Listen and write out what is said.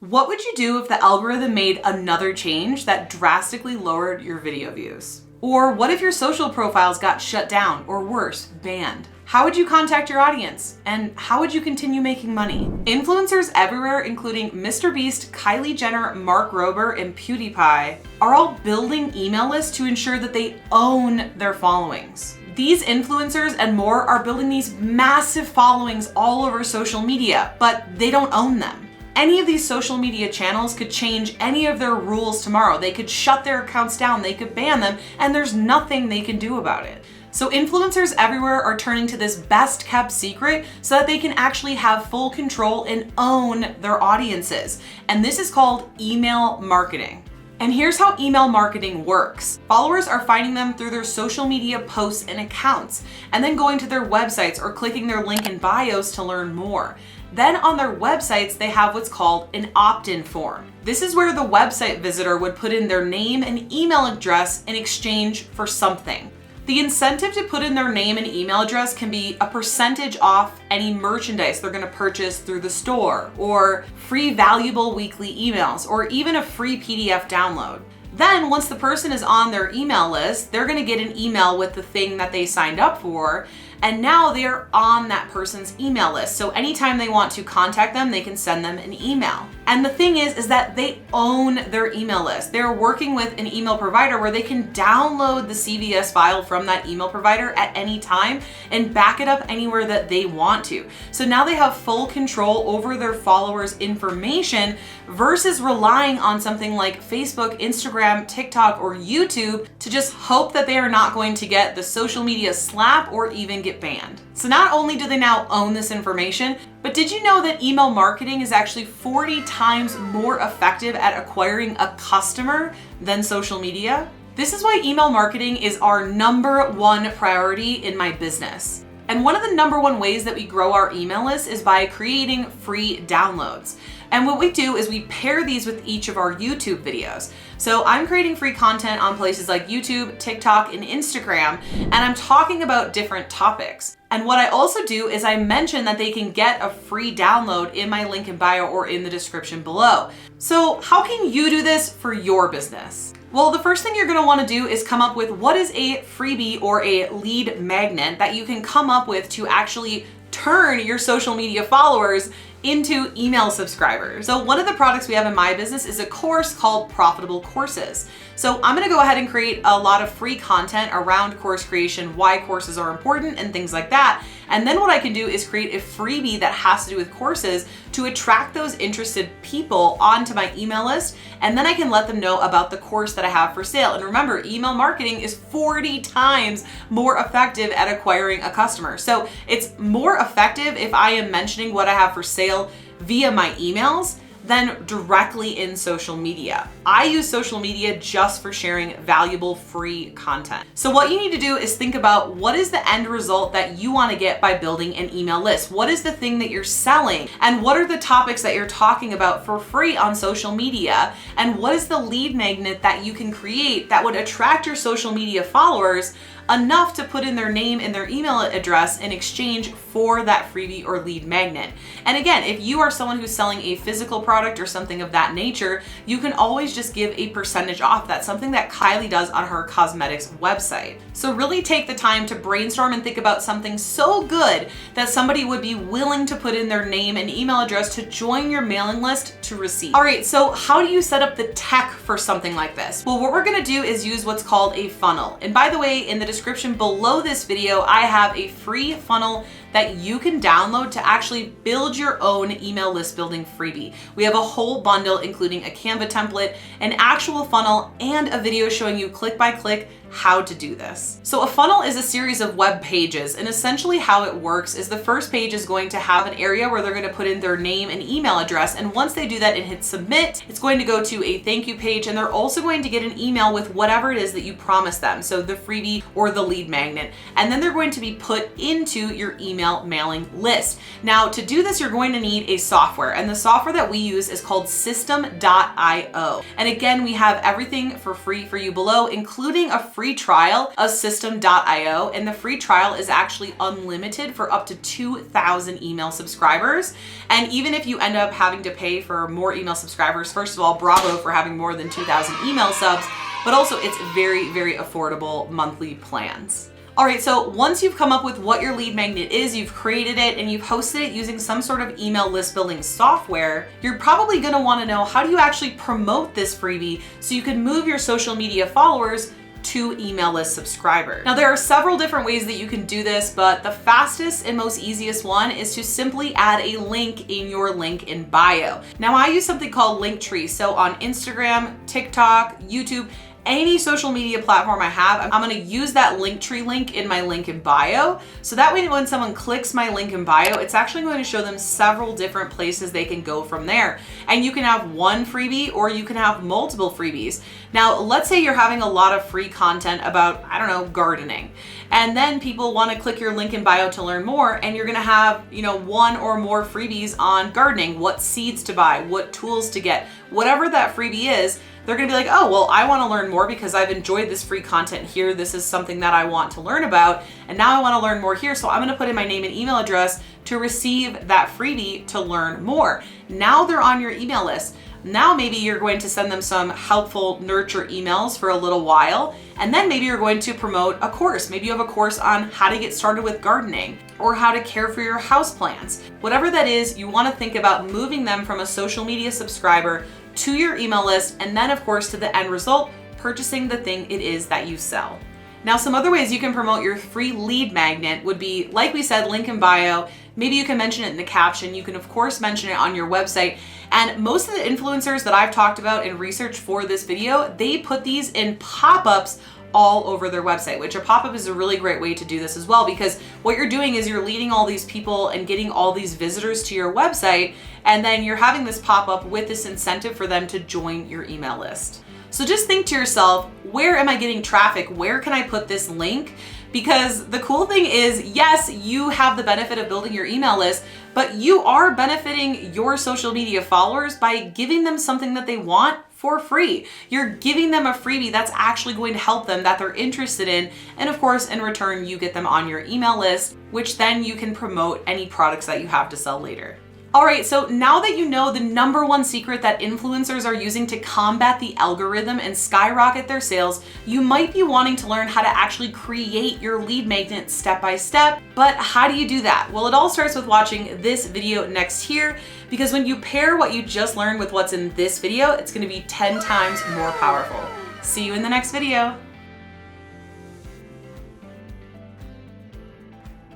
What would you do if the algorithm made another change that drastically lowered your video views? Or what if your social profiles got shut down, or worse, banned? How would you contact your audience? And how would you continue making money? Influencers everywhere, including MrBeast, Kylie Jenner, Mark Rober, and PewDiePie, are all building email lists to ensure that they own their followings. These influencers and more are building these massive followings all over social media, but they don't own them. Any of these social media channels could change any of their rules tomorrow. They could shut their accounts down, they could ban them, and there's nothing they can do about it. So influencers everywhere are turning to this best kept secret so that they can actually have full control and own their audiences. And this is called email marketing. And here's how email marketing works. Followers are finding them through their social media posts and accounts, and then going to their websites or clicking their link in bios to learn more. Then on their websites, they have what's called an opt-in form. This is where the website visitor would put in their name and email address in exchange for something. The incentive to put in their name and email address can be a percentage off any merchandise they're gonna purchase through the store, or free valuable weekly emails, or even a free PDF download. Then once the person is on their email list, they're gonna get an email with the thing that they signed up for, and now they're on that person's email list. So anytime they want to contact them, they can send them an email. And the thing is that they own their email list. They're working with an email provider where they can download the CVS file from that email provider at any time and back it up anywhere that they want to. So now they have full control over their followers' information versus relying on something like Facebook, Instagram, TikTok, or YouTube to just hope that they are not going to get the social media slap or even get banned. So not only do they now own this information, but did you know that email marketing is actually 40 times more effective at acquiring a customer than social media? This is why email marketing is our number one priority in my business. And one of the number one ways that we grow our email list is by creating free downloads. And what we do is we pair these with each of our YouTube videos. So I'm creating free content on places like YouTube, TikTok, and Instagram, and I'm talking about different topics. And what I also do is I mention that they can get a free download in my link in bio or in the description below. So how can you do this for your business? Well, the first thing you're gonna wanna do is come up with what is a freebie or a lead magnet that you can come up with to actually turn your social media followers into email subscribers. So one of the products we have in my business is a course called Profitable Courses. So I'm gonna go ahead and create a lot of free content around course creation, why courses are important, and things like that. And then what I can do is create a freebie that has to do with courses to attract those interested people onto my email list. And then I can let them know about the course that I have for sale. And remember, email marketing is 40 times more effective at acquiring a customer. So it's more effective if I am mentioning what I have for sale via my emails than directly in social media. I use social media just for sharing valuable free content. So what you need to do is think about what is the end result that you want to get by building an email list? What is the thing that you're selling? And what are the topics that you're talking about for free on social media? And what is the lead magnet that you can create that would attract your social media followers enough to put in their name and their email address in exchange for that freebie or lead magnet? And again, if you are someone who's selling a physical product or something of that nature, you can always just give a percentage off. That's something that Kylie does on her cosmetics website. So really take the time to brainstorm and think about something so good that somebody would be willing to put in their name and email address to join your mailing list to receive. All right, so how do you set up the tech for something like this? Well, what we're gonna do is use what's called a funnel. And by the way, in the description below this video, I have a free funnel that you can download to actually build your own email list building freebie. We have a whole bundle including a Canva template, an actual funnel, and a video showing you click by click how to do this. So a funnel is a series of web pages, and essentially how it works is the first page is going to have an area where they're going to put in their name and email address, and once they do that and hit submit, it's going to go to a thank you page, and they're also going to get an email with whatever it is that you promised them, so the freebie or the lead magnet, and then they're going to be put into your email email mailing list. Now, to do this, you're going to need a software, and the software that we use is called System.io. And again, we have everything for free for you below, including a free trial of System.io, and the free trial is actually unlimited for up to 2,000 email subscribers. And even if you end up having to pay for more email subscribers, first of all, bravo for having more than 2,000 email subs, but also it's very, very affordable monthly plans. All right, so once you've come up with what your lead magnet is, you've created it, and you've hosted it using some sort of email list building software, you're probably gonna wanna know, how do you actually promote this freebie so you can move your social media followers to email list subscribers? Now, there are several different ways that you can do this, but the fastest and most easiest one is to simply add a link in your link in bio. Now, I use something called Linktree. So on Instagram, TikTok, YouTube, any social media platform I have, I'm gonna use that Linktree link in my link in bio. So that way when someone clicks my link in bio, it's actually going to show them several different places they can go from there. And you can have one freebie or you can have multiple freebies. Now, let's say you're having a lot of free content about, I don't know, gardening. And then people wanna click your link in bio to learn more, and you're gonna have, one or more freebies on gardening, what seeds to buy, what tools to get, whatever that freebie is. They're gonna be like, oh, well, I wanna learn more because I've enjoyed this free content here. This is something that I want to learn about. And now I wanna learn more here. So I'm gonna put in my name and email address to receive that freebie to learn more. Now they're on your email list. Now maybe you're going to send them some helpful nurture emails for a little while. And then maybe you're going to promote a course. Maybe you have a course on how to get started with gardening or how to care for your houseplants. Whatever that is, you wanna think about moving them from a social media subscriber to your email list, and then of course to the end result, purchasing the thing it is that you sell. Now, some other ways you can promote your free lead magnet would be, like we said, link in bio. Maybe you can mention it in the caption. You can of course mention it on your website. And most of the influencers that I've talked about in research for this video, they put these in pop-ups all over their website, which a pop-up is a really great way to do this as well, because what you're doing is you're leading all these people and getting all these visitors to your website, and then you're having this pop-up with this incentive for them to join your email list. So just think to yourself, where am I getting traffic? Where can I put this link? Because the cool thing is, yes, you have the benefit of building your email list, but you are benefiting your social media followers by giving them something that they want for free. You're giving them a freebie that's actually going to help them, that they're interested in. And of course, in return, you get them on your email list, which then you can promote any products that you have to sell later. All right, so now that you know the #1 secret that influencers are using to combat the algorithm and skyrocket their sales, you might be wanting to learn how to actually create your lead magnet step by step. But how do you do that? Well, it all starts with watching this video next here, because when you pair what you just learned with what's in this video, it's gonna be 10 times more powerful. See you in the next video.